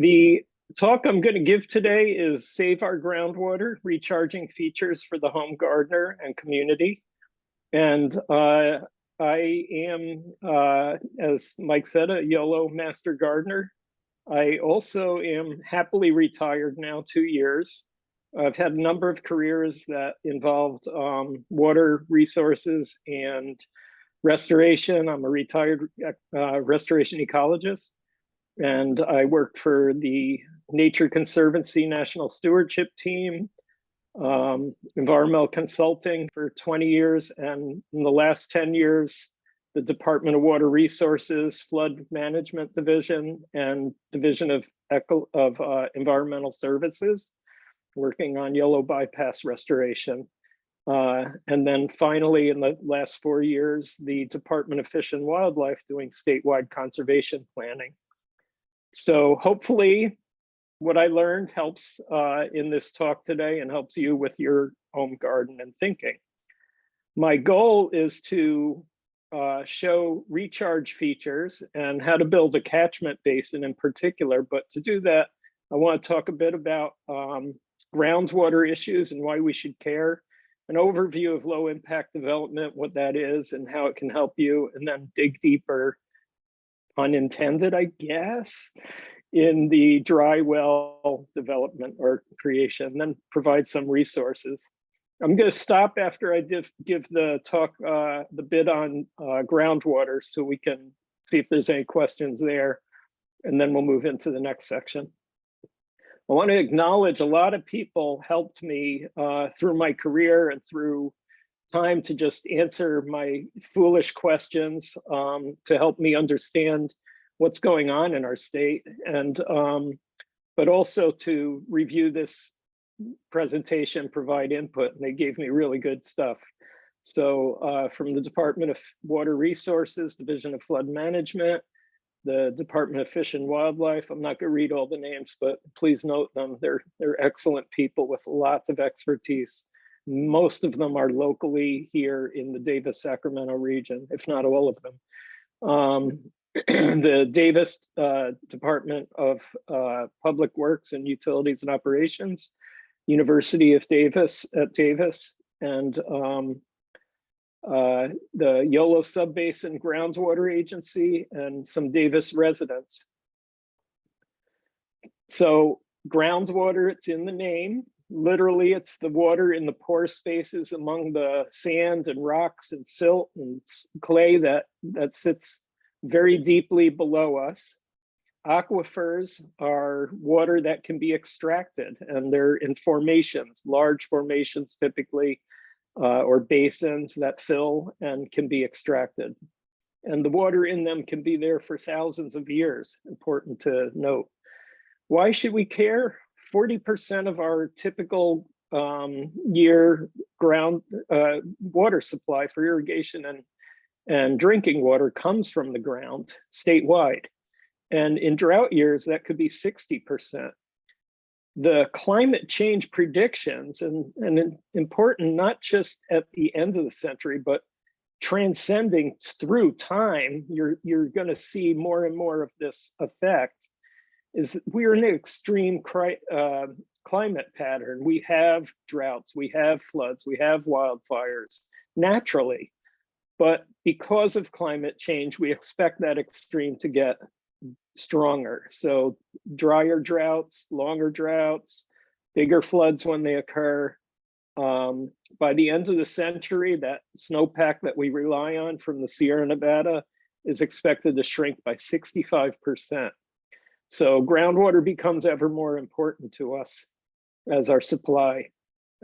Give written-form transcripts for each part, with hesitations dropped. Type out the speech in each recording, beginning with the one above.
The talk I'm going to give today is Save Our Groundwater, Recharging Features for the Home Gardener and Community. And I am, as Mike said, a Yolo Master Gardener. I also am happily retired now, 2 years. I've had a number of careers that involved water resources and restoration. I'm a retired restoration ecologist. And I worked for the Nature Conservancy National Stewardship Team, environmental consulting for 20 years, and in the last 10 years, the Department of Water Resources, Flood Management Division, and Division of Environmental Services, working on Yolo bypass restoration. And then finally, in the last 4 years, the Department of Fish and Wildlife doing statewide conservation planning. So hopefully what I learned helps in this talk today and helps you with your home garden and thinking. My goal is to show recharge features and how to build a catchment basin in particular. But to do that, I want to talk a bit about groundwater issues and why we should care, an overview of low impact development, what that is and how it can help you, and then dig deeper, unintended, I guess, in the dry well development or creation, then provide some resources. I'm going to stop after I give the talk, the bit on groundwater, so we can see if there's any questions there, and then we'll move into the next section. I want to acknowledge a lot of people helped me through my career and through time to just answer my foolish questions to help me understand what's going on in our state, and but also to review this presentation, provide input, and they gave me really good stuff. So from the Department of Water Resources, Division of Flood Management, the Department of Fish and Wildlife, I'm not going to read all the names, but please note them. They're excellent people with lots of expertise. Most of them are locally here in the Davis-Sacramento region, if not all of them. The Davis Department of Public Works and Utilities and Operations, University of Davis at Davis, and the Yolo Subbasin Groundwater Agency, and some Davis residents. So groundwater, it's in the name. Literally, it's the water in the pore spaces among the sand and rocks and silt and clay that sits very deeply below us. Aquifers are water that can be extracted, and they're in formations, large formations typically, or basins that fill and can be extracted. And the water in them can be there for thousands of years, important to note. Why should we care? 40% of our typical year ground water supply for irrigation and drinking water comes from the ground statewide. And in drought years, that could be 60%. The climate change predictions, and important not just at the end of the century, but transcending through time, you're going to see more and more of this effect, is we're in an extreme climate pattern. We have droughts, we have floods, we have wildfires naturally, but because of climate change, we expect that extreme to get stronger. So drier droughts, longer droughts, bigger floods when they occur. By the end of the century, that snowpack that we rely on from the Sierra Nevada is expected to shrink by 65%. So groundwater becomes ever more important to us as our supply.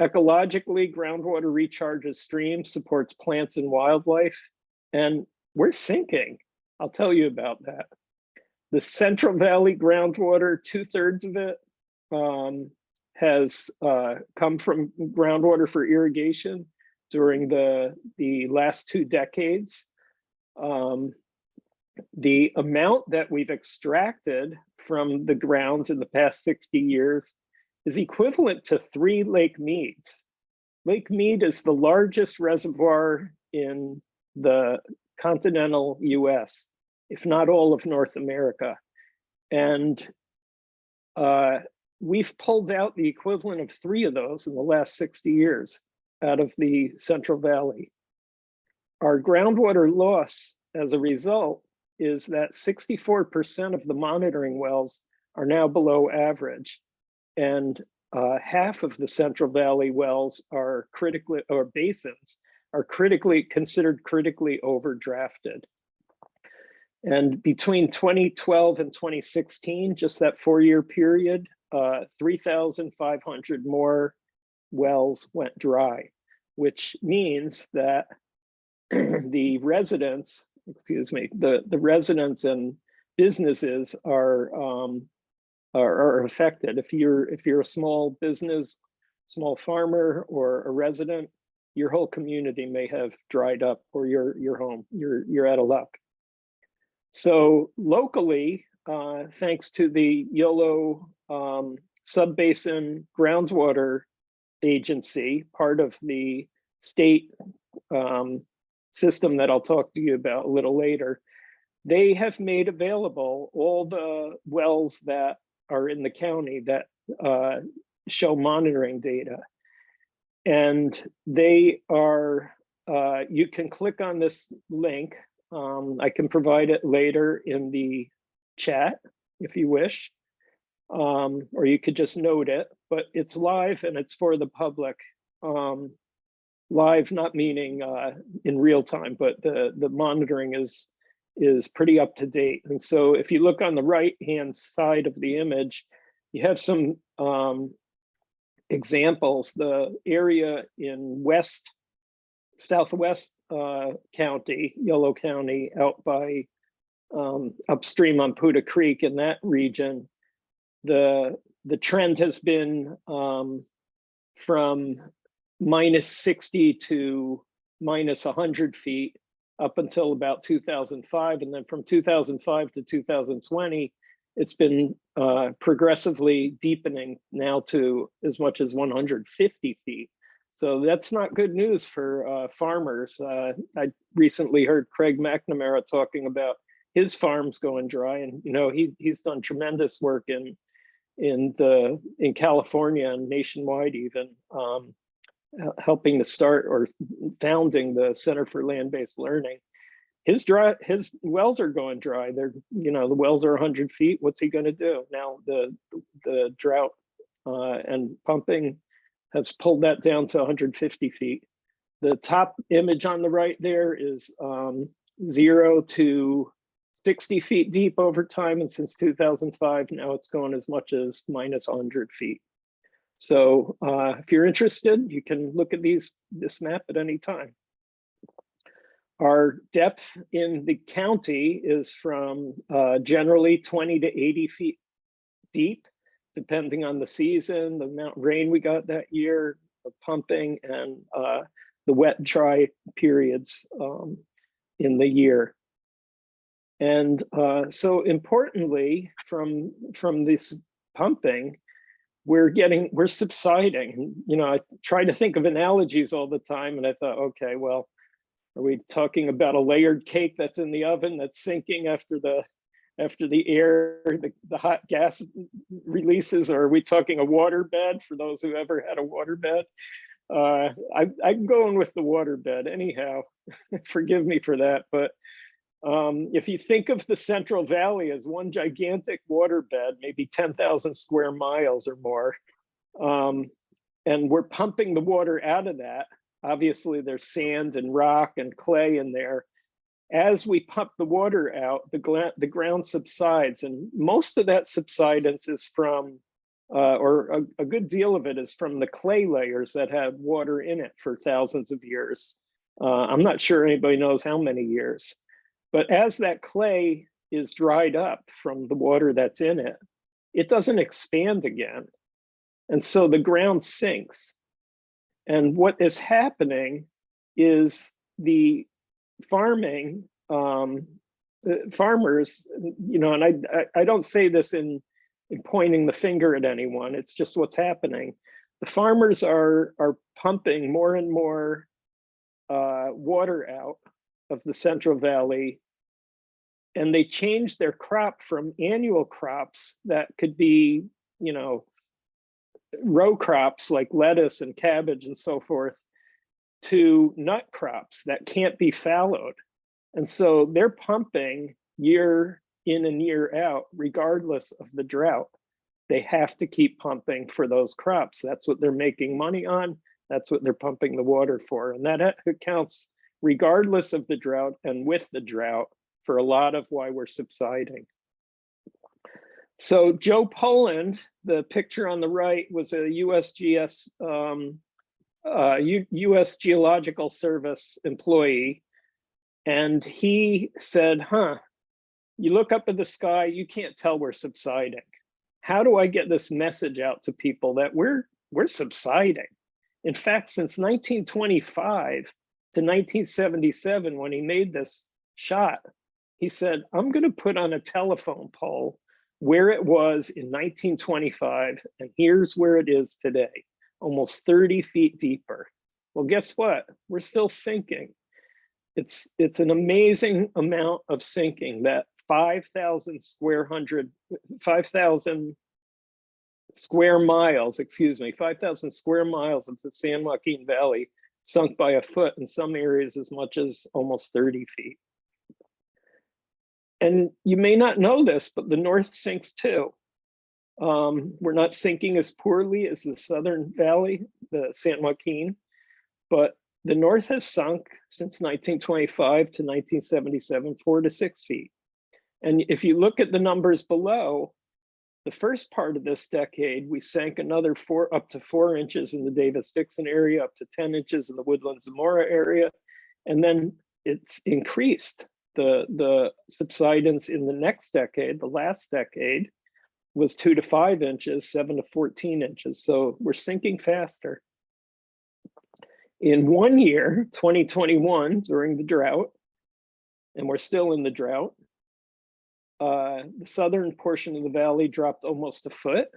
Ecologically, groundwater recharges streams, supports plants and wildlife, and we're sinking. I'll tell you about that. The Central Valley groundwater, 2/3 of it has come from groundwater for irrigation during the last 2 decades. The amount that we've extracted from the ground in the past 60 years is equivalent to 3 Lake Meads. Lake Mead is the largest reservoir in the continental US, if not all of North America. And we've pulled out the equivalent of 3 of those in the last 60 years out of the Central Valley. Our groundwater loss as a result is that 64% of the monitoring wells are now below average, and half of the Central Valley wells are critically, or basins, are considered critically overdrafted. And between 2012 and 2016, just that 4-year period, 3,500 more wells went dry, which means that the residents, the residents and businesses are affected. If you're a small business, small farmer, or a resident, your whole community may have dried up, or your home. You're out of luck. So locally, thanks to the Yolo Sub-Basin Groundwater Agency, part of the state system that I'll talk to you about a little later, they have made available all the wells that are in the county that show monitoring data. And they are, you can click on this link. I can provide it later in the chat if you wish, or you could just note it, but it's live and it's for the public. Live, not meaning in real time, but the monitoring is pretty up to date. And so if you look on the right-hand side of the image, you have some examples. The area in southwest county, Yolo County, out by upstream on Puda Creek, in that region, the trend has been from -60 to -100 feet up until about 2005, and then from 2005 to 2020, it's been progressively deepening now to as much as 150 feet. So that's not good news for farmers. I recently heard Craig McNamara talking about his farms going dry, and he's done tremendous work in California and nationwide, even helping to start or founding the Center for Land-Based Learning. His wells are going dry. They're, the wells are 100 feet. What's he going to do now? The drought and pumping has pulled that down to 150 feet. The top image on the right there is 0 to 60 feet deep over time, and since 2005, now it's going as much as -100 feet. So if you're interested, you can look at this map at any time. Our depth in the county is from generally 20 to 80 feet deep, depending on the season, the amount of rain we got that year, the pumping, and the wet, dry periods in the year. And so importantly, from this pumping, we're subsiding. I try to think of analogies all the time, and I thought, okay, well, are we talking about a layered cake that's in the oven that's sinking after the air, the hot gas releases, or are we talking a water bed for those who ever had a water bed? I'm going with the water bed anyhow. Forgive me for that, but if you think of the Central Valley as one gigantic water bed, maybe 10,000 square miles or more, and we're pumping the water out of that, obviously there's sand and rock and clay in there. As we pump the water out, the ground subsides, and most of that subsidence is from, or a good deal of it is from the clay layers that have water in it for thousands of years. I'm not sure anybody knows how many years. But as that clay is dried up from the water that's in it, it doesn't expand again. And so the ground sinks. And what is happening is the farmers, and I don't say this in pointing the finger at anyone, it's just what's happening. The farmers are pumping more and more water out of the Central Valley, and they changed their crop from annual crops that could be you know, row crops like lettuce and cabbage and so forth to nut crops that can't be fallowed. And so they're pumping year in and year out, regardless of the drought. They have to keep pumping for those crops. That's what they're making money on. That's what they're pumping the water for. And that accounts, regardless of the drought and with the drought, for a lot of why we're subsiding. So Joe Poland, the picture on the right, was a USGS, US Geological Service employee. And he said, you look up at the sky, you can't tell we're subsiding. How do I get this message out to people that we're subsiding? In fact, since 1925 to 1977, when he made this shot, he said, I'm going to put on a telephone pole where it was in 1925, and here's where it is today, almost 30 feet deeper. Well, guess what? We're still sinking. It's an amazing amount of sinking, that 5,000 square miles, excuse me, 5,000 square miles of the San Joaquin Valley sunk by a foot, in some areas as much as almost 30 feet. And you may not know this, but the North sinks too. We're not sinking as poorly as the Southern Valley, the San Joaquin, but the North has sunk since 1925 to 1977, 4 to 6 feet. And if you look at the numbers below, the first part of this decade, we sank another up to 4 inches in the Davis-Dixon area, up to 10 inches in the Woodland-Zamora area. And then it's increased. The subsidence in the next decade, the last decade, was 2 to 5 inches, 7 to 14 inches. So we're sinking faster. In 1 year, 2021, during the drought, and we're still in the drought, the southern portion of the valley dropped almost a foot,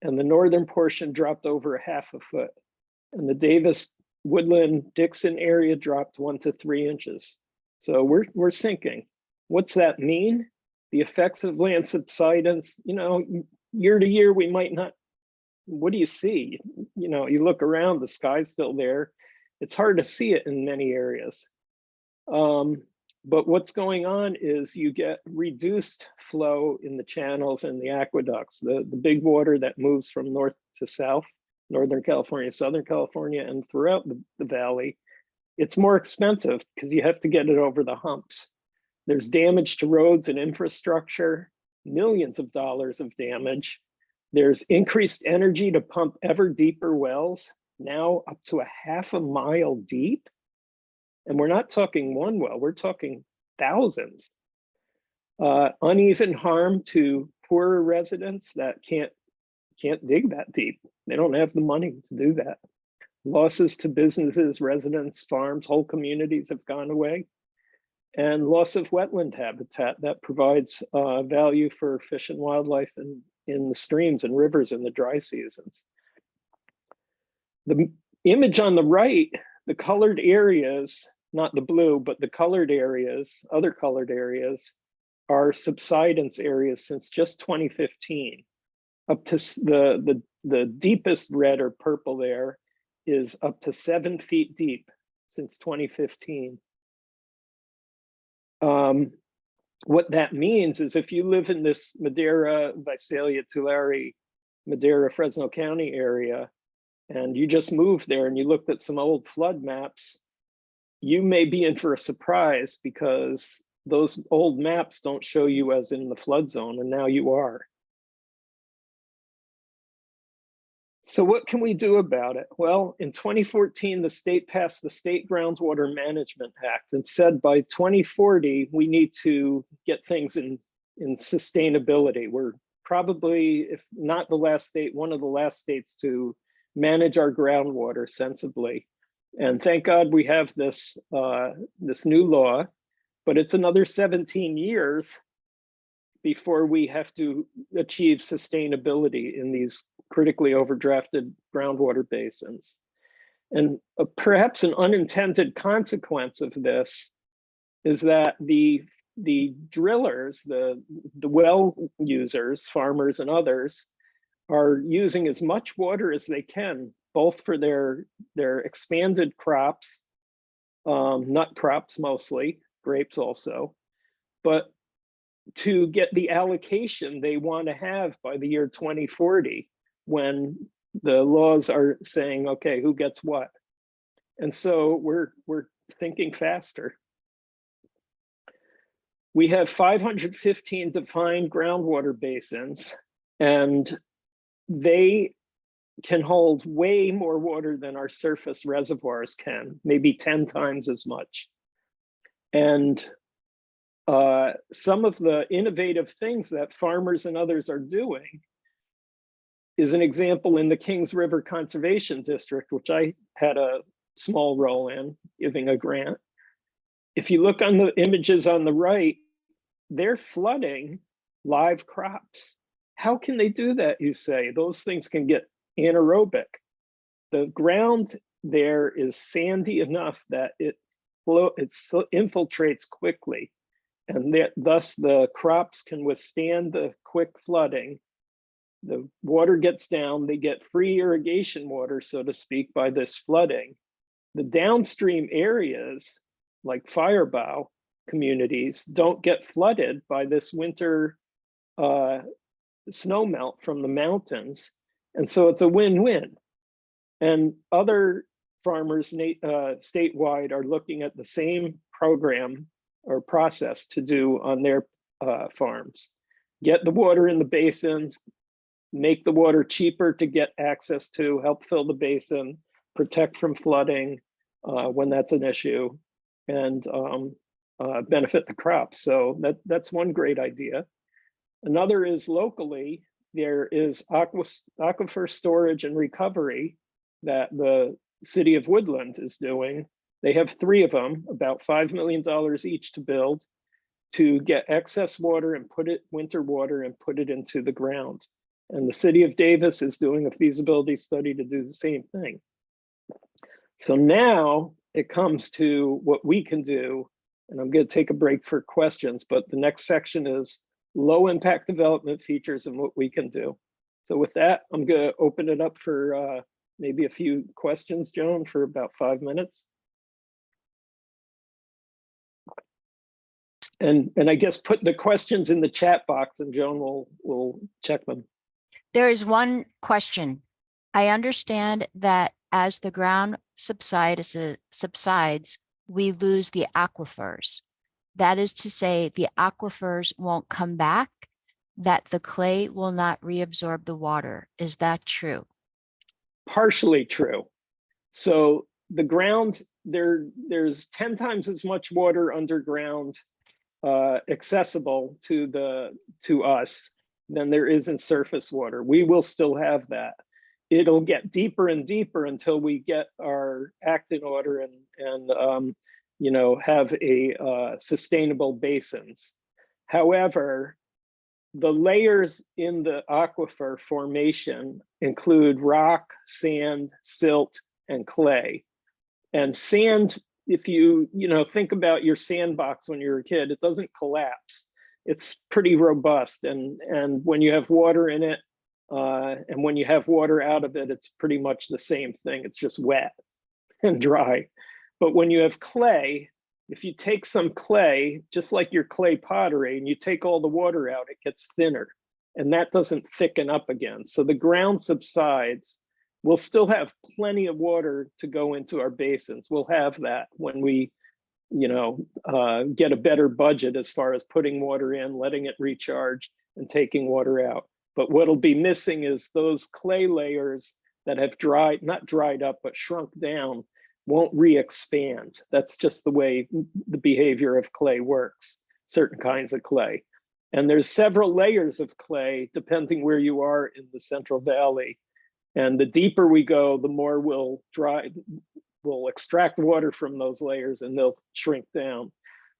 and the northern portion dropped over 1/2 foot. And the Davis, Woodland, Dixon area dropped 1 to 3 inches. So we're sinking. What's that mean? The effects of land subsidence, year to year, we might not. What do you see? You look around, the sky's still there. It's hard to see it in many areas. But what's going on is you get reduced flow in the channels and the aqueducts, the big water that moves from north to south, Northern California, Southern California, and throughout the valley. It's more expensive because you have to get it over the humps. There's damage to roads and infrastructure, millions of dollars of damage. There's increased energy to pump ever deeper wells, now up to 1/2 mile deep. And we're not talking one well, we're talking thousands. Uneven harm to poorer residents that can't dig that deep. They don't have the money to do that. Losses to businesses, residents, farms, whole communities have gone away. And loss of wetland habitat that provides value for fish and wildlife in the streams and rivers in the dry seasons. The image on the right, the colored areas, not the blue, but the colored areas, other colored areas, are subsidence areas since just 2015. Up to the deepest red or purple there is up to 7 feet deep since 2015. What that means is if you live in this Madera, Visalia, Tulare, Madera, Fresno County area, and you just moved there and you looked at some old flood maps, you may be in for a surprise because those old maps don't show you as in the flood zone, and now you are. So what can we do about it? Well, in 2014, the state passed the State Groundwater Management Act and said by 2040, we need to get things in sustainability. We're probably, if not the last state, one of the last states to manage our groundwater sensibly. And thank God we have this, this new law, but it's another 17 years before we have to achieve sustainability in these critically overdrafted groundwater basins. And perhaps an unintended consequence of this is that the drillers, the well users, farmers and others, are using as much water as they can, both for their expanded crops, nut crops mostly, grapes also, but to get the allocation they want to have by the year 2040, when the laws are saying, okay, who gets what? And so we're thinking faster. We have 515 defined groundwater basins, and they can hold way more water than our surface reservoirs can, maybe 10 times as much. And some of the innovative things that farmers and others are doing is an example in the Kings River Conservation District, which I had a small role in giving a grant. If you look on the images on the right, they're flooding live crops. How can they do that, you say? Those things can get anaerobic. The ground there is sandy enough that it infiltrates quickly, and thus the crops can withstand the quick flooding. The water gets down, they get free irrigation water, so to speak, by this flooding. The downstream areas, like Firebow communities, don't get flooded by this winter snow melt from the mountains. And so it's a win-win. And other farmers statewide are looking at the same program or process to do on their farms. Get the water in the basins, make the water cheaper to get access to, help fill the basin, protect from flooding when that's an issue, and benefit the crops. So that's one great idea. Another is locally, there is aquifer storage and recovery that the city of Woodland is doing. They have 3 of them, about $5 million each to build, to get excess water and winter water and put it into the ground. And the city of Davis is doing a feasibility study to do the same thing. So now it comes to what we can do, and I'm going to take a break for questions, but the next section is low impact development features and what we can do. So with that, I'm going to open it up for maybe a few questions, Joan, for about 5 minutes. And I guess put the questions in the chat box and Joan will check them. There is one question. I understand that as the ground subsides, we lose the aquifers. That is to say, the aquifers won't come back, that the clay will not reabsorb the water. Is that true? Partially true. So the ground, there's 10 times as much water underground accessible to us than there is in surface water. We will still have that. It'll get deeper and deeper until we get our act in order and you know, have a sustainable basins. However, the layers in the aquifer formation include rock, sand, silt, and clay. And sand, if you think about your sandbox when you're a kid, it doesn't collapse. It's pretty robust, and when you have water in it, and when you have water out of it, it's pretty much the same thing. It's just wet and dry. But when you have clay, if you take some clay, just like your clay pottery, and you take all the water out, it gets thinner, and that doesn't thicken up again. So the ground subsides. We'll still have plenty of water to go into our basins. We'll have that when we, get a better budget as far as putting water in, letting it recharge, and taking water out. But what'll be missing is those clay layers that have not dried up, but shrunk down, won't re-expand. That's just the way the behavior of clay works, certain kinds of clay. And there's several layers of clay, depending where you are in the Central Valley. And the deeper we go, the more we'll extract water from those layers and they'll shrink down.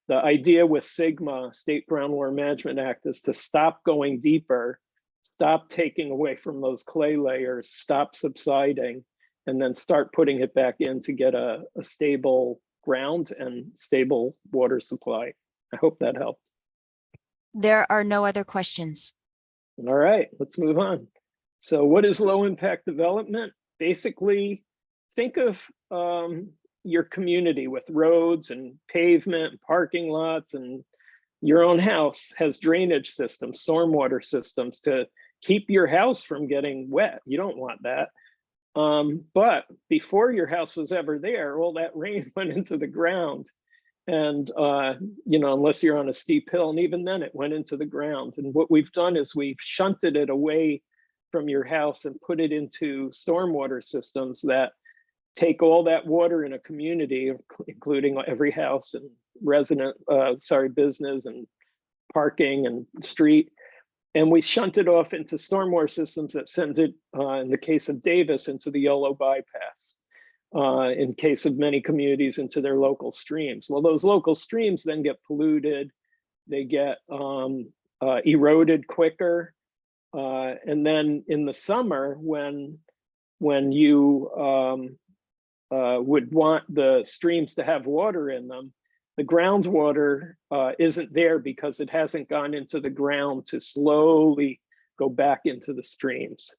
The idea with SGMA, State Groundwater Management Act, is to stop going deeper, stop taking away from those clay layers, stop subsiding, and then start putting it back in to get a stable ground and stable water supply. I hope that helped. There are no other questions. All right, let's move on. So what is low impact development? Basically, think of your community with roads and pavement, parking lots, and your own house has drainage systems, stormwater systems to keep your house from getting wet. You don't want that. But before your house was ever there, all that rain went into the ground. And, unless you're on a steep hill, and even then it went into the ground. And what we've done is we've shunted it away from your house and put it into stormwater systems that take all that water in a community, including every house and business and parking and street. And we shunt it off into stormwater systems that send it, in the case of Davis, into the Yolo bypass. In case of many communities, into their local streams. Well, those local streams then get polluted, they get eroded quicker. And then in the summer, when you would want the streams to have water in them, the groundwater isn't there because it hasn't gone into the ground to slowly go back into the streams.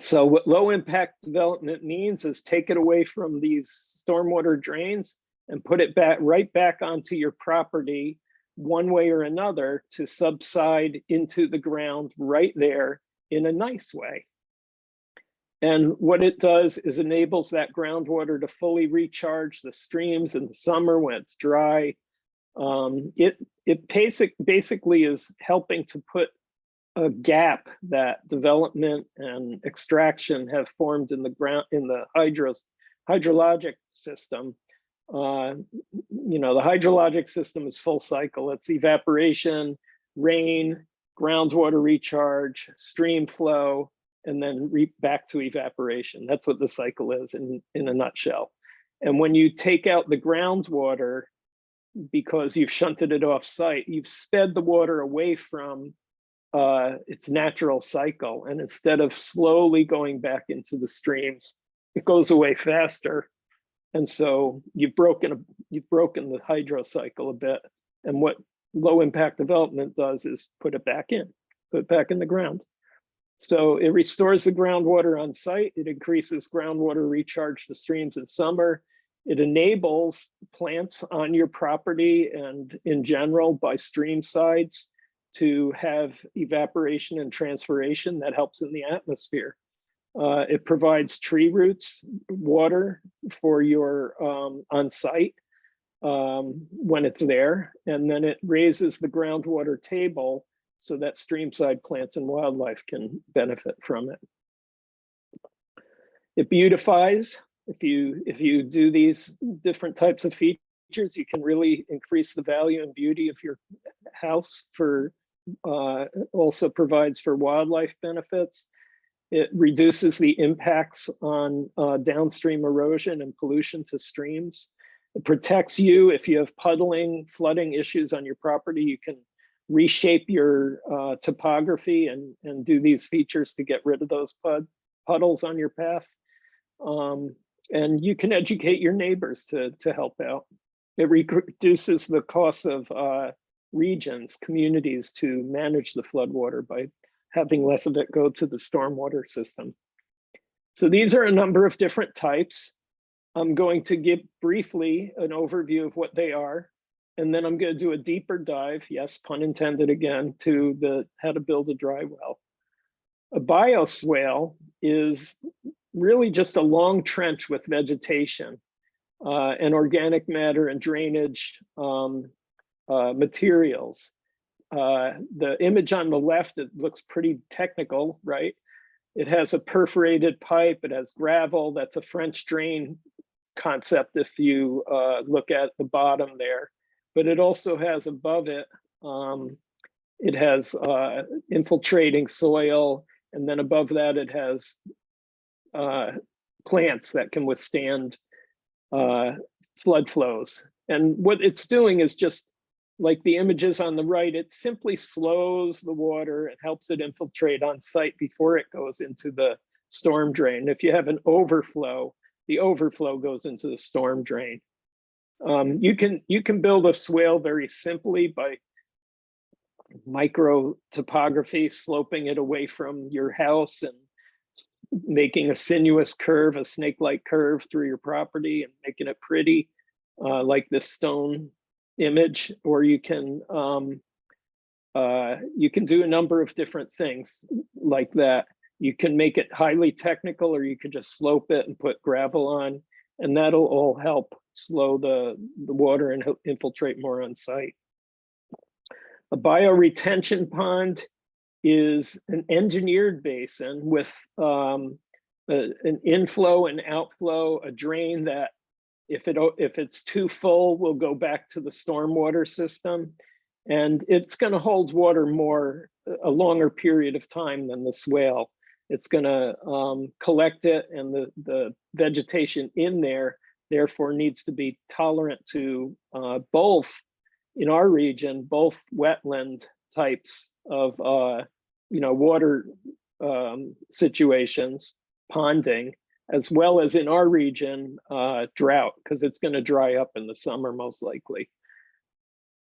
So what low impact development means is take it away from these stormwater drains and put it right back onto your property one way or another to subside into the ground right there in a nice way. And what it does is enables that groundwater to fully recharge the streams in the summer when it's dry. It basically is helping to put a gap that development and extraction have formed in the ground, in the hydrologic system. The hydrologic system is full cycle. It's evaporation, rain, groundwater recharge, stream flow, and then back to evaporation. That's what the cycle is in a nutshell. And when you take out the groundwater, because you've shunted it off site, you've sped the water away from its natural cycle. And instead of slowly going back into the streams, it goes away faster. And so you've broken the hydro cycle a bit. And what low impact development does is put it back in the ground. So it restores the groundwater on site. It increases groundwater recharge to streams in summer. It enables plants on your property and in general by stream sides to have evaporation and transpiration that helps in the atmosphere. It provides tree roots water for your on site when it's there, and then it raises the groundwater table so that streamside plants and wildlife can benefit from it. It beautifies. If you do these different types of features, you can really increase the value and beauty of your house. Also provides for wildlife benefits. It reduces the impacts on downstream erosion and pollution to streams. It protects you if you have puddling, flooding issues on your property. You can reshape your topography and do these features to get rid of those puddles on your path. And you can educate your neighbors to help out. It reduces the cost of regions, communities to manage the floodwater by having less of it go to the stormwater system. So these are a number of different types. I'm going to give briefly an overview of what they are, and then I'm going to do a deeper dive, yes, pun intended again, to how to build a dry well. A bioswale is really just a long trench with vegetation and organic matter and drainage materials. The image on the left, it looks pretty technical, right? It has a perforated pipe, it has gravel, that's a French drain concept if you look at the bottom there. But it also has above it, it has infiltrating soil, and then above that it has plants that can withstand flood flows. And what it's doing is just like the images on the right, it simply slows the water and helps it infiltrate on site before it goes into the storm drain. If you have an overflow, the overflow goes into the storm drain. You can build a swale very simply by micro topography, sloping it away from your house and making a sinuous curve, a snake-like curve through your property and making it pretty, like this stone image. Or you can do a number of different things like that. You can make it highly technical, or you could just slope it and put gravel on, and that'll all help slow the water and infiltrate more on site. A bioretention pond is an engineered basin with an inflow and outflow, a drain that if it's too full will go back to the stormwater system, and it's going to hold water a longer period of time than the swale. It's going to collect it, and the vegetation in there therefore needs to be tolerant to both, in our region, both wetland types of water situations, ponding, as well as in our region, drought, because it's going to dry up in the summer most likely.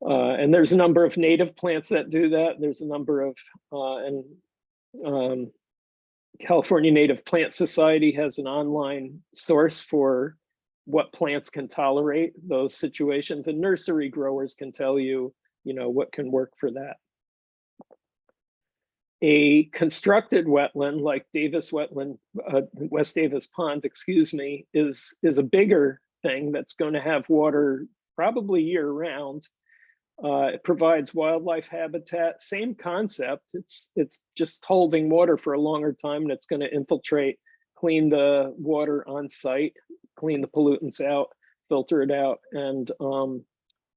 And there's a number of native plants that do that. There's a number of, California Native Plant Society has an online source for what plants can tolerate those situations, and nursery growers can tell you, what can work for that. A constructed wetland like Davis Wetland, West Davis Pond, excuse me, is a bigger thing that's going to have water probably year round. It provides wildlife habitat, same concept. It's just holding water for a longer time, and it's going to infiltrate, clean the water on site, clean the pollutants out, filter it out, and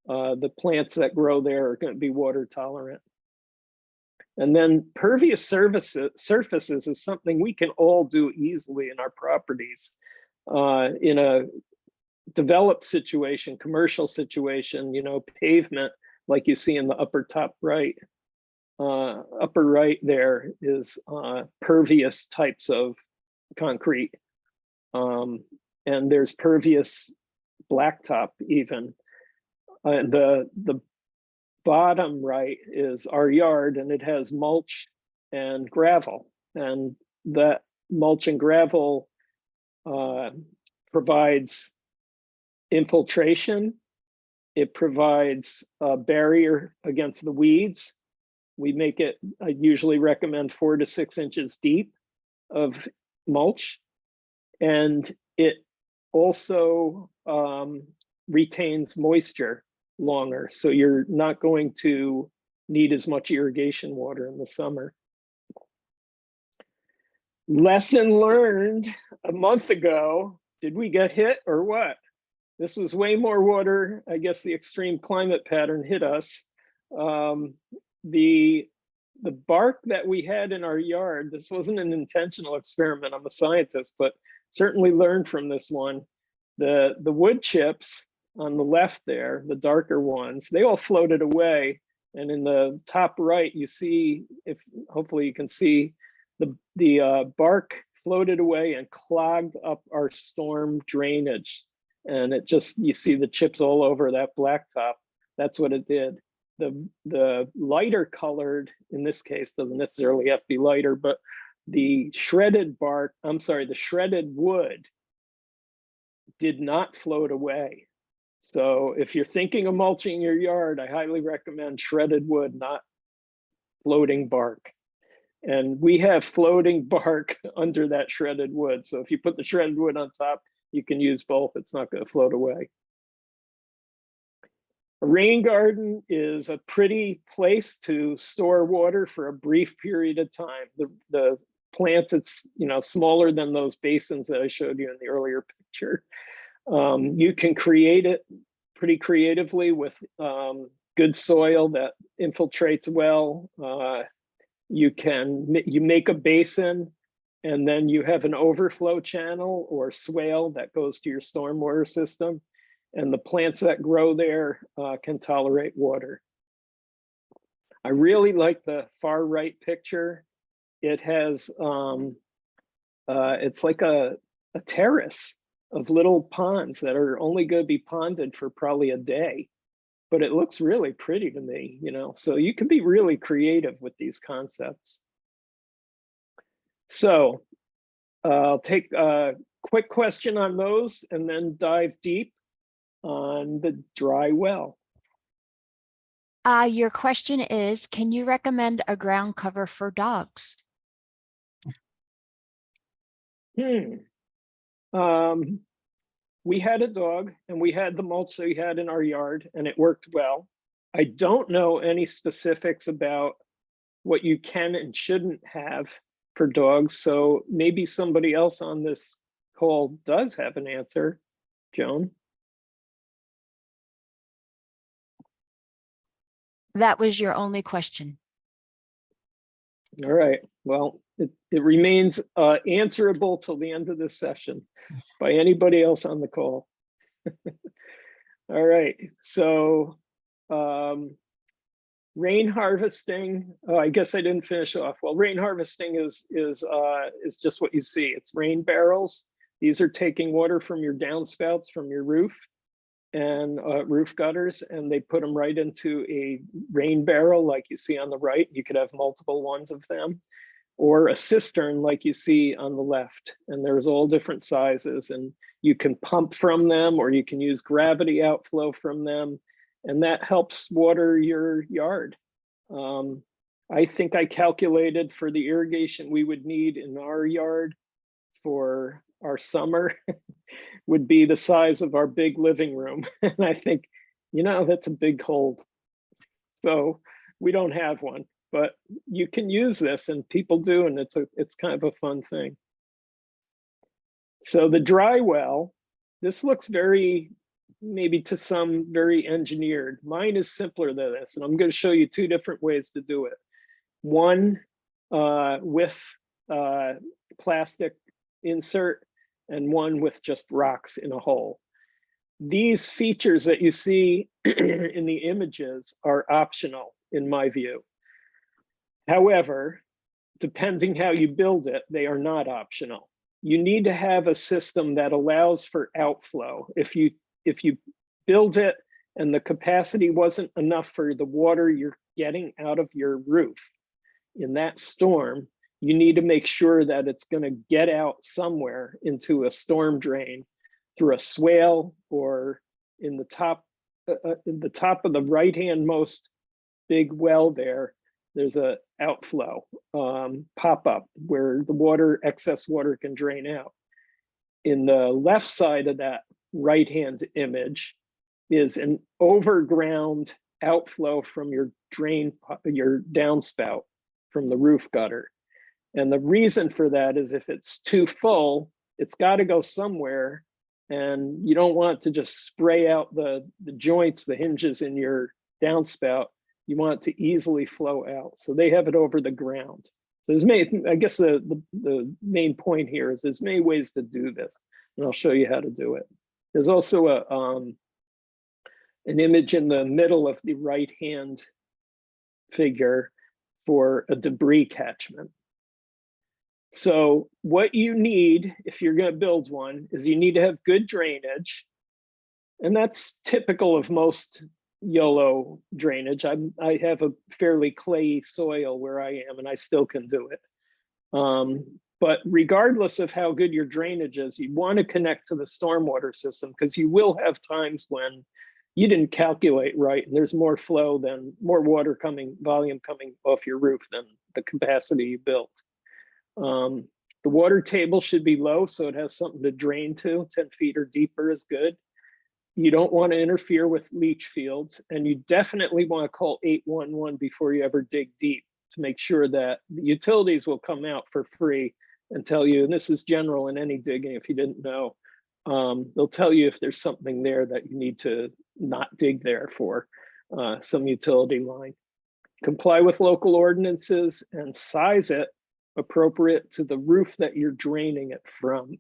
the plants that grow there are going to be water tolerant. And then pervious surfaces is something we can all do easily in our properties. In a developed situation, commercial situation, pavement, like you see in the upper right there is pervious types of concrete. And there's pervious blacktop even. And the bottom right is our yard, and it has mulch and gravel. And that mulch and gravel provides infiltration. It provides a barrier against the weeds. We make it, I usually recommend 4 to 6 inches deep of mulch. And it also retains moisture longer. So you're not going to need as much irrigation water in the summer. Lesson learned a month ago. Did we get hit or what? This was way more water. I guess the extreme climate pattern hit us. The bark that we had in our yard, this wasn't an intentional experiment. I'm a scientist, but certainly learned from this one. The wood chips on the left there, the darker ones, they all floated away. And in the top right, you see, hopefully you can see, the bark floated away and clogged up our storm drainage. And it just, you see the chips all over that blacktop. That's what it did. The lighter colored, in this case, doesn't necessarily have to be lighter, but the shredded wood did not float away. So if you're thinking of mulching your yard, I highly recommend shredded wood, not floating bark. And we have floating bark under that shredded wood. So if you put the shredded wood on top, you can use both. It's not going to float away. A rain garden is a pretty place to store water for a brief period of time. The plants, it's smaller than those basins that I showed you in the earlier picture. You can create it pretty creatively with good soil that infiltrates well. You make a basin, and then you have an overflow channel or swale that goes to your stormwater system, and the plants that grow there can tolerate water. I really like the far right picture. It has, it's like a terrace of little ponds that are only going to be ponded for probably a day. but it looks really pretty to me, you know, so you can be really creative with these concepts. So I'll take a quick question on those and then dive deep on the dry well. Your question is, can you recommend a ground cover for dogs? We had a dog and we had the mulch that we had in our yard and it worked well. I don't know any specifics about what you can and shouldn't have for dogs. So maybe somebody else on this call does have an answer. Joan? That was your only question. All right. Well, it remains answerable till the end of this session by anybody else on the call. All right. So rain harvesting. Oh, I guess I didn't finish off. Well, rain harvesting is just what you see. It's rain barrels. These are taking water from your downspouts from your roof and roof gutters, and they put them right into a rain barrel like you see on the right. You could have multiple ones of them, or a cistern like you see on the left. And there's all different sizes, and you can pump from them or you can use gravity outflow from them, and that helps water your yard. I think I calculated for the irrigation we would need in our yard for our summer would be the size of our big living room. And I think, you know, that's a big hold. So we don't have one, but you can use this and people do, and it's kind of a fun thing. So the dry well, this looks very, maybe to some very engineered. Mine is simpler than this, and I'm going to show you two different ways to do it. One with plastic insert, and one with just rocks in a hole. These features that you see in the images are optional in my view. However, depending how you build it, they are not optional. You need to have a system that allows for outflow. If you build it and the capacity wasn't enough for the water you're getting out of your roof in that storm, you need to make sure that it's going to get out somewhere into a storm drain through a swale, or in the top of the right-hand most big well there's a outflow pop-up where the water, excess water, can drain out. In the left side of that right-hand image is an overground outflow from your drain, your downspout from the roof gutter. And the reason for that is if it's too full, it's got to go somewhere, and you don't want to just spray out the joints, the hinges in your downspout. You want it to easily flow out. So they have it over the ground. There's I guess the main point here is there's many ways to do this, and I'll show you how to do it. There's also an image in the middle of the right-hand figure for a debris catchment. So what you need if you're going to build one is you need to have good drainage. And that's typical of most Yolo drainage. I have a fairly clayey soil where I am, and I still can do it. But regardless of how good your drainage is, you want to connect to the stormwater system, because you will have times when you didn't calculate right and there's more flow than, more water coming, volume coming off your roof than the capacity you built. The water table should be low so it has something to drain to. 10 feet or deeper is good. You don't want to interfere with leach fields, and you definitely want to call 811 before you ever dig deep to make sure that the utilities will come out for free and tell you, and this is general in any digging if you didn't know, they'll tell you if there's something there that you need to not dig there for, some utility line. Comply with local ordinances and size it appropriate to the roof that you're draining it from.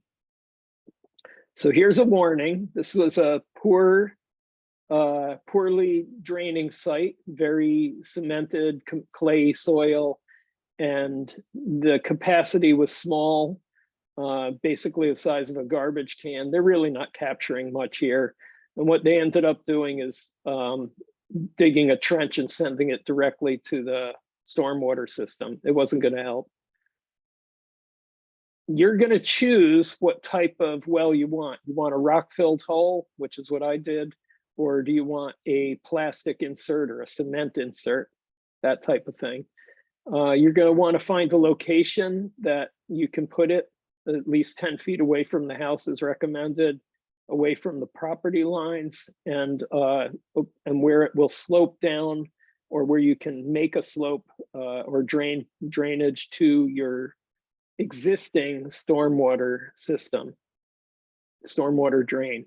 So here's a warning. This was a poorly draining site, very cemented clay soil, and the capacity was small, basically the size of a garbage can. They're really not capturing much here. And what they ended up doing is digging a trench and sending it directly to the stormwater system. It wasn't going to help. You're going to choose what type of well you want. You want a rock-filled hole, which is what I did, or do you want a plastic insert or a cement insert, that type of thing. You're going to want to find a location that you can put it at least 10 feet away from the house is recommended, away from the property lines, and where it will slope down, or where you can make a slope or drainage to your existing stormwater system, stormwater drain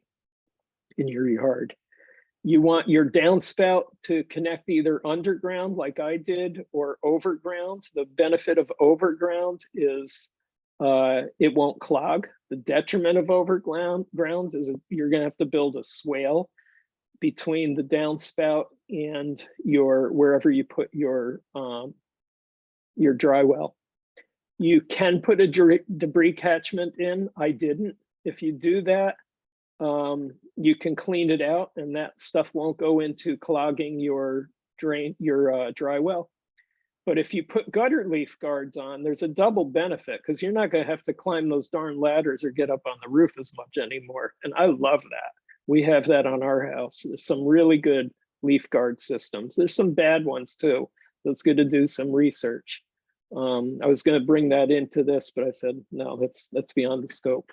in your yard. You want your downspout to connect either underground like I did or overground. The benefit of overground is it won't clog. The detriment of overground is you're going to have to build a swale between the downspout and your wherever you put your dry well. You can put a debris catchment in. I didn't. If you do that, you can clean it out, and that stuff won't go into clogging your dry well. But if you put gutter leaf guards on, there's a double benefit, because you're not going to have to climb those darn ladders or get up on the roof as much anymore. And I love that. We have that on our house. There's some really good leaf guard systems. There's some bad ones too. So it's good to do some research. I was going to bring that into this, but I said, no, that's beyond the scope.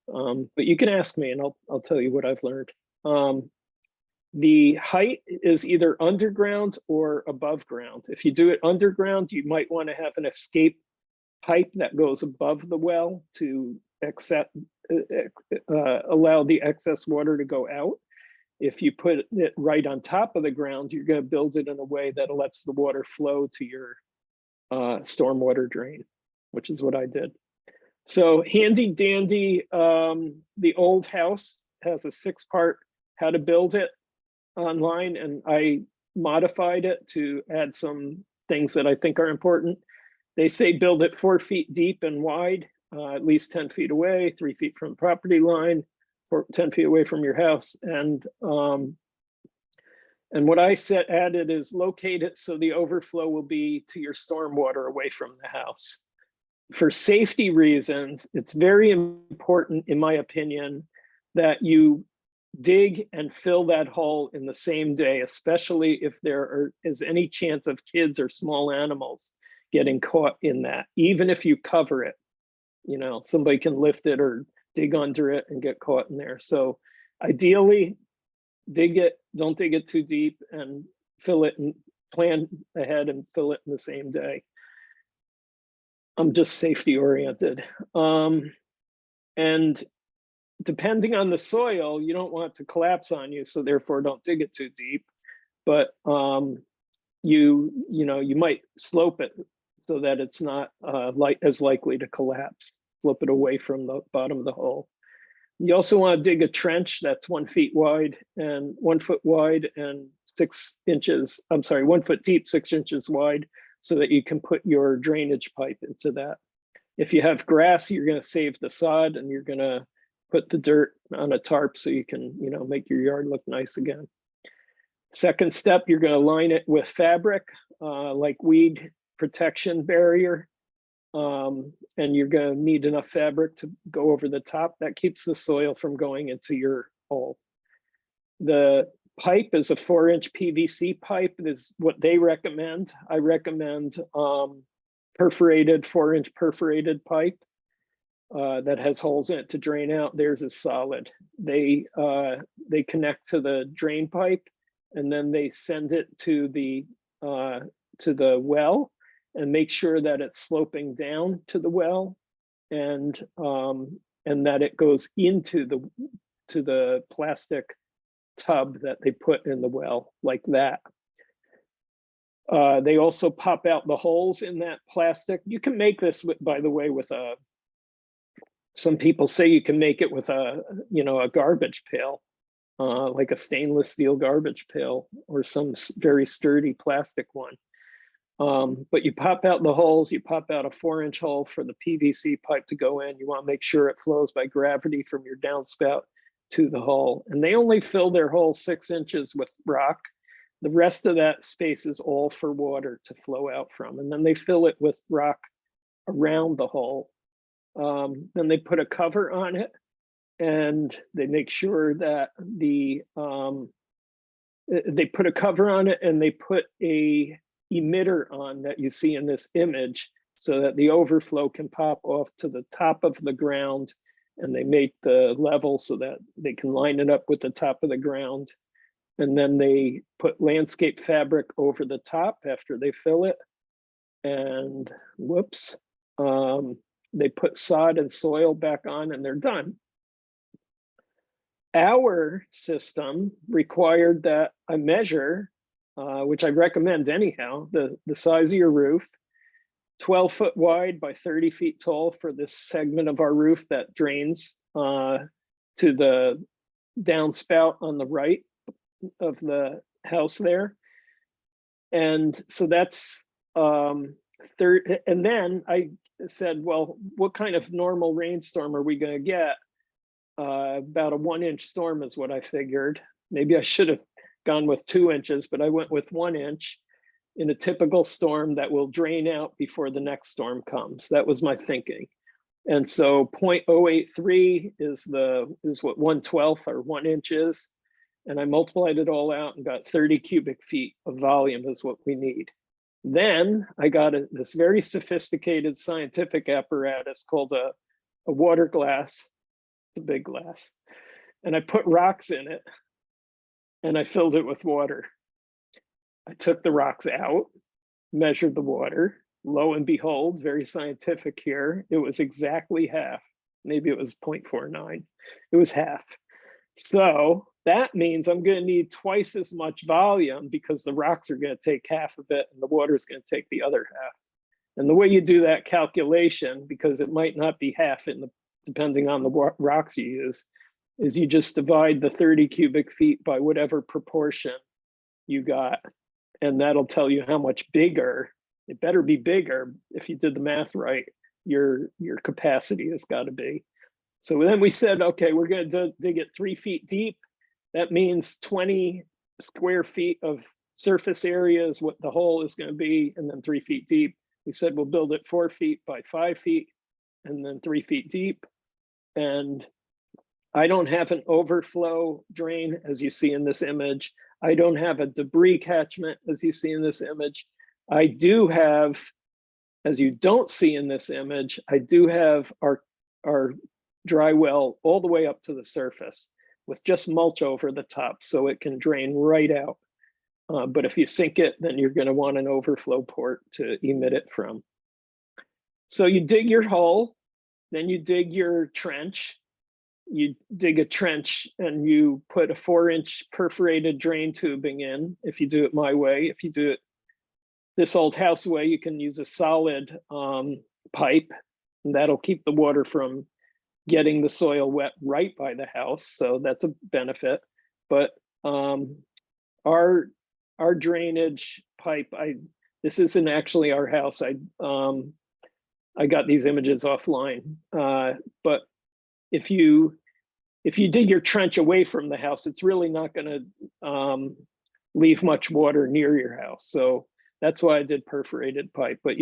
But you can ask me and I'll tell you what I've learned. The height is either underground or above ground. If you do it underground, you might want to have an escape pipe that goes above the well to allow the excess water to go out. If you put it right on top of the ground, you're going to build it in a way that lets the water flow to your stormwater drain, which is what I did. So handy dandy, the old house has a 6-part how to build it online, and I modified it to add some things that I think are important. They say build it 4 feet deep and wide, at least 10 feet away, 3 feet from the property line, 10 feet away from your house. And what I added is locate it so the overflow will be to your stormwater away from the house. For safety reasons, it's very important, in my opinion, that you dig and fill that hole in the same day, especially if there is any chance of kids or small animals getting caught in that. Even if you cover it, you know, somebody can lift it or dig under it and get caught in there. So ideally, dig it, don't dig it too deep, and fill it and plan ahead and fill it in the same day. I'm just safety oriented. And depending on the soil, you don't want it to collapse on you, so therefore don't dig it too deep. But you might slope it so that it's not as likely to collapse. Slope it away from the bottom of the hole. You also want to dig a trench that's 1 foot wide and 1 foot wide and 6 inches. I'm sorry, 1 foot deep, 6 inches wide, so that you can put your drainage pipe into that. If you have grass, you're going to save the sod, and you're going to put the dirt on a tarp so you can, make your yard look nice again. Second step, you're going to line it with fabric, like weed protection barrier. And you're going to need enough fabric to go over the top. That keeps the soil from going into your hole. The pipe is a 4-inch PVC pipe. Is what they recommend. I recommend perforated 4-inch perforated pipe that has holes in it to drain out. Theirs is solid. They connect to the drain pipe, and then they send it to the well, and make sure that it's sloping down to the well, and that it goes into the plastic tub that they put in the well, like that. They also pop out the holes in that plastic. You can make this, by the way, with some people say you can make it with a garbage pail, like a stainless steel garbage pail, or some very sturdy plastic one. But you pop out the holes, you pop out a 4-inch hole for the PVC pipe to go in. You want to make sure it flows by gravity from your downspout to the hole. And they only fill their hole 6 inches with rock. The rest of that space is all for water to flow out from. And then they fill it with rock around the hole. Then they put a cover on it, and they make sure that they put a cover on it, and they put a emitter on that you see in this image, so that the overflow can pop off to the top of the ground, and they make the level so that they can line it up with the top of the ground. And then they put landscape fabric over the top after they fill it. And whoops, they put sod and soil back on, and they're done. Our system required that I measure, which I recommend anyhow, the size of your roof, 12 foot wide by 30 feet tall for this segment of our roof that drains to the downspout on the right of the house there. And so that's third. And then I said, well, what kind of normal rainstorm are we going to get? About a 1-inch storm is what I figured. Maybe I should have gone with 2 inches, but I went with 1 inch in a typical storm that will drain out before the next storm comes. That was my thinking. And so 0.083 is what 1/12 or 1 inch is. And I multiplied it all out and got 30 cubic feet of volume is what we need. Then I got this very sophisticated scientific apparatus called a water glass. It's a big glass. And I put rocks in it, and I filled it with water. I took the rocks out, measured the water. Lo and behold, very scientific here, it was exactly half. Maybe it was 0.49. It was half. So that means I'm going to need twice as much volume, because the rocks are going to take half of it and the water is going to take the other half. And the way you do that calculation, because it might not be half depending on the rocks you use, is you just divide the 30 cubic feet by whatever proportion you got. And that'll tell you how much bigger, it better be bigger if you did the math right, your capacity has got to be. So then we said, okay, we're going to dig it 3 feet deep. That means 20 square feet of surface area is what the hole is going to be, and then 3 feet deep. We said we'll build it 4 feet by 5 feet, and then 3 feet deep. And I don't have an overflow drain, as you see in this image. I don't have a debris catchment, as you see in this image. I do have, as you don't see in this image, I do have our dry well all the way up to the surface with just mulch over the top, so it can drain right out. But if you sink it, then you're going to want an overflow port to emit it from. So you dig your hole, then you dig your trench. You dig a trench and you put a 4-inch perforated drain tubing in, if you do it my way. If you do it this old house way, you can use a solid pipe, and that'll keep the water from getting the soil wet right by the house. So that's a benefit. But our drainage pipe, this isn't actually our house. I got these images offline. But if you dig your trench away from the house, it's really not going to leave much water near your house. So that's why I did perforated pipe. But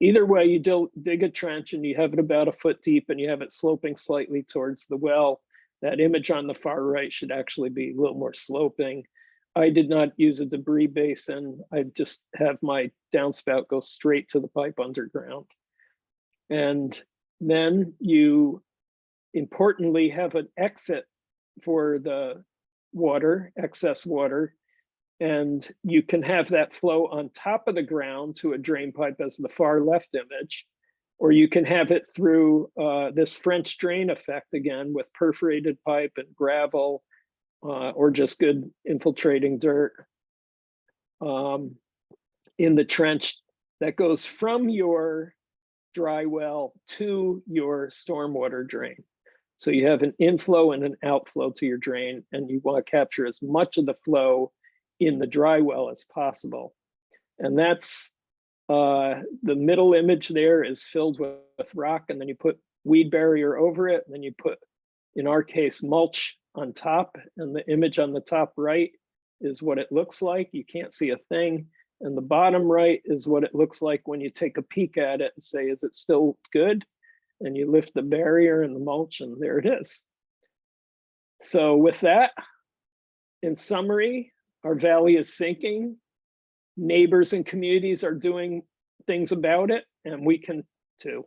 either way, you dig a trench and you have it about 1 foot deep and you have it sloping slightly towards the well. That image on the far right should actually be a little more sloping. I did not use a debris basin. I just have my downspout go straight to the pipe underground. And then you importantly have an exit for the water, excess water, and you can have that flow on top of the ground to a drain pipe, as the far left image, or you can have it through this French drain effect again with perforated pipe and gravel, or just good infiltrating dirt in the trench that goes from your dry well to your stormwater drain. So you have an inflow and an outflow to your drain, and you want to capture as much of the flow in the dry well as possible. And that's the middle image there is filled with rock, and then you put weed barrier over it, and then you put, in our case, mulch on top. And the image on the top right is what it looks like. You can't see a thing. And the bottom right is what it looks like when you take a peek at it and say, is it still good? And you lift the barrier and the mulch, and there it is. So with that, in summary, our valley is sinking. Neighbors and communities are doing things about it, and we can too.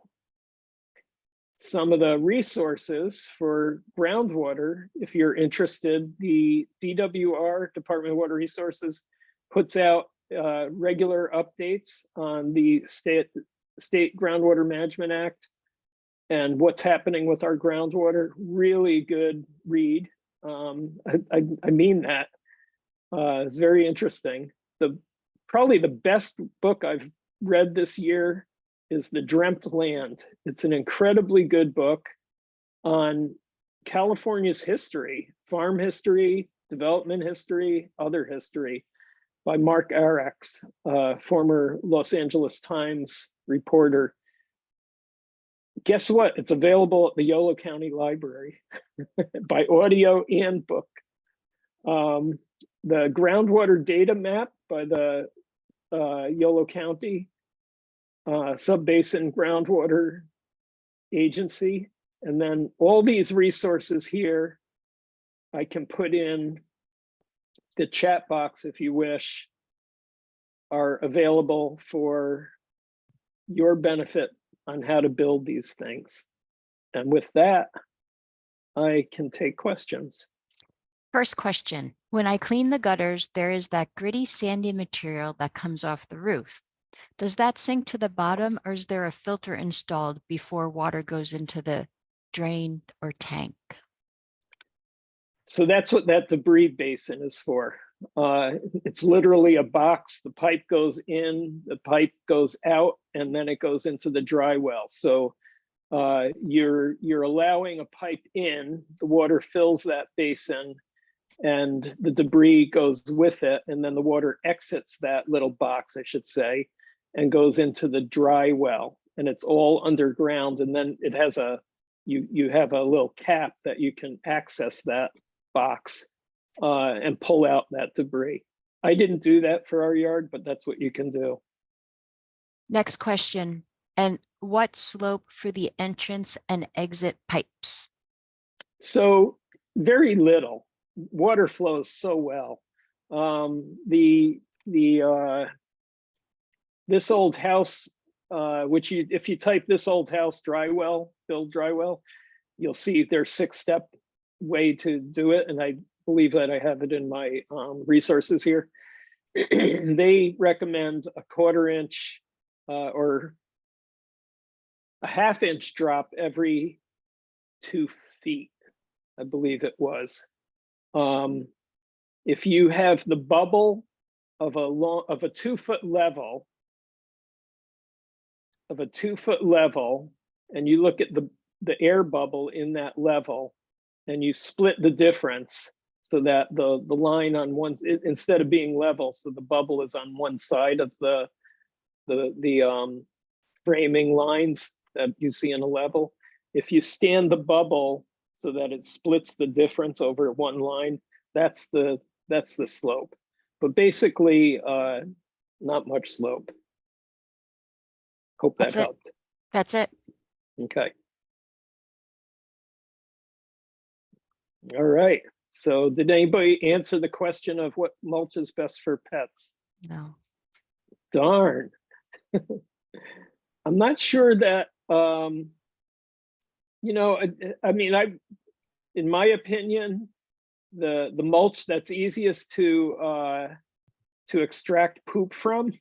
Some of the resources for groundwater, if you're interested, the DWR, Department of Water Resources, puts out regular updates on the State Groundwater Management Act and what's happening with our groundwater. Really good read. I mean that. It's very interesting. Probably the best book I've read this year is The Dreamt Land. It's an incredibly good book on California's history, farm history, development history, other history, by Mark Arax, former Los Angeles Times reporter. Guess what? It's available at the Yolo County Library by audio and book. The groundwater data map by the Yolo County Sub-Basin Groundwater Agency. And then all these resources here, I can put in the chat box if you wish, are available for your benefit on how to build these things. And with that, I can take questions. First question, when I clean the gutters, there is that gritty sandy material that comes off the roof. Does that sink to the bottom, or is there a filter installed before water goes into the drain or tank? So that's what that debris basin is for. It's literally a box. The pipe goes in, the pipe goes out, and then it goes into the dry well. So you're allowing a pipe in, the water fills that basin, and the debris goes with it, and then the water exits that little box, I should say, and goes into the dry well, and it's all underground. And then it has you have a little cap that you can access that box and pull out that debris. I didn't do that for our yard, but that's what you can do. Next question, and what slope for the entrance and exit pipes? So very little. Water flows so well. This old house, which if you type this old house dry well, build dry well, you'll see there's 6-step way to do it. And I believe that I have it in my resources here. They recommend a 1/4 inch or a 1/2 inch drop every 2 feet, I believe it was. If you have the bubble of a 2 foot level, and you look at the air bubble in that level, and you split the difference so that the line on one, instead of being level, so the bubble is on one side of the framing lines that you see in a level. If you stand the bubble so that it splits the difference over one line, that's the slope. But basically, not much slope. Hope that helped. That's it. Okay. All right. So did anybody answer the question of what mulch is best for pets? No. Darn. I'm not sure that, you know, I mean, in my opinion, the mulch that's easiest to extract poop from,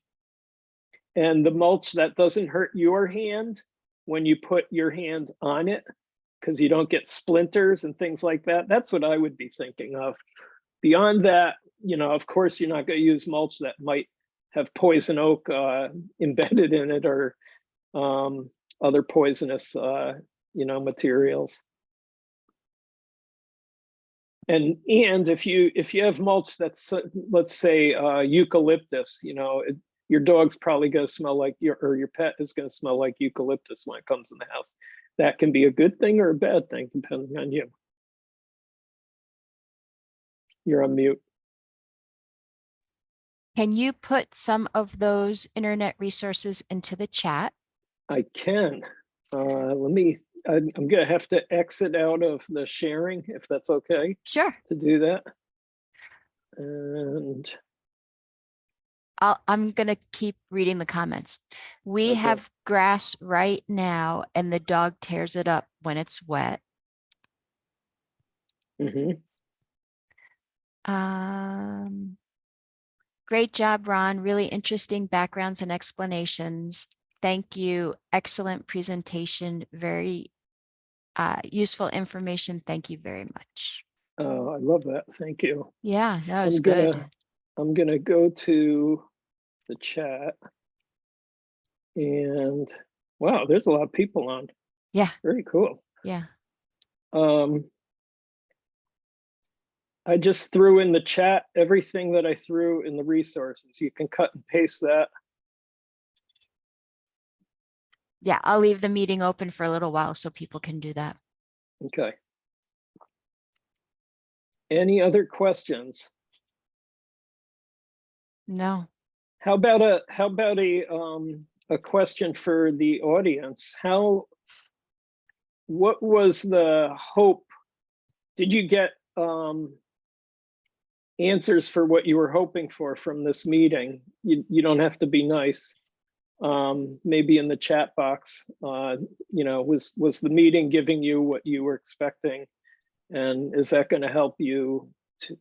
and the mulch that doesn't hurt your hand when you put your hand on it, because you don't get splinters and things like that. That's what I would be thinking of. Beyond that, you know, of course, you're not going to use mulch that might have poison oak embedded in it, or other poisonous, you know, materials. And if you have mulch that's, let's say, eucalyptus, you know, your dog's probably going to smell like your pet is going to smell like eucalyptus when it comes in the house. That can be a good thing or a bad thing, depending on you. You're on mute. Can you put some of those internet resources into the chat? I can. I'm gonna have to exit out of the sharing if that's okay Sure. to do that. And I'm going to keep reading the comments. We okay. have grass right now and the dog tears it up when it's wet. Mhm. Great job, Ron. Really interesting backgrounds and explanations. Thank you. Excellent presentation. Very useful information. Thank you very much. Oh, I love that. Thank you. Yeah, that was I'm good. gonna go to the chat, and wow, there's a lot of people on. Yeah, Very cool. yeah. I just threw in the chat everything that I threw in the resources. You can cut and paste that. Yeah, I'll leave the meeting open for a little while so people can do that. Okay. Any other questions? No. How about a question for the audience? What was the hope? Did you get answers for what you were hoping for from this meeting? You don't have to be nice. Maybe in the chat box, was the meeting giving you what you were expecting? And is that going to help you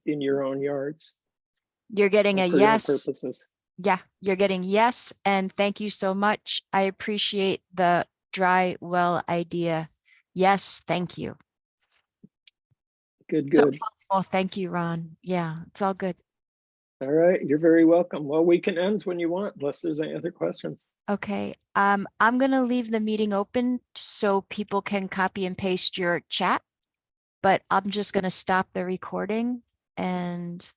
in your own yards You're getting a for your own yes. purposes? Yeah, you're getting yes. And thank you so much. I appreciate the dry well idea. Yes, thank you. Good, So good. helpful. Thank you, Ron. Yeah, it's all good. All right, you're very welcome. Well, we can end when you want, unless there's any other questions. Okay, I'm gonna leave the meeting open so people can copy and paste your chat, but I'm just gonna stop the recording and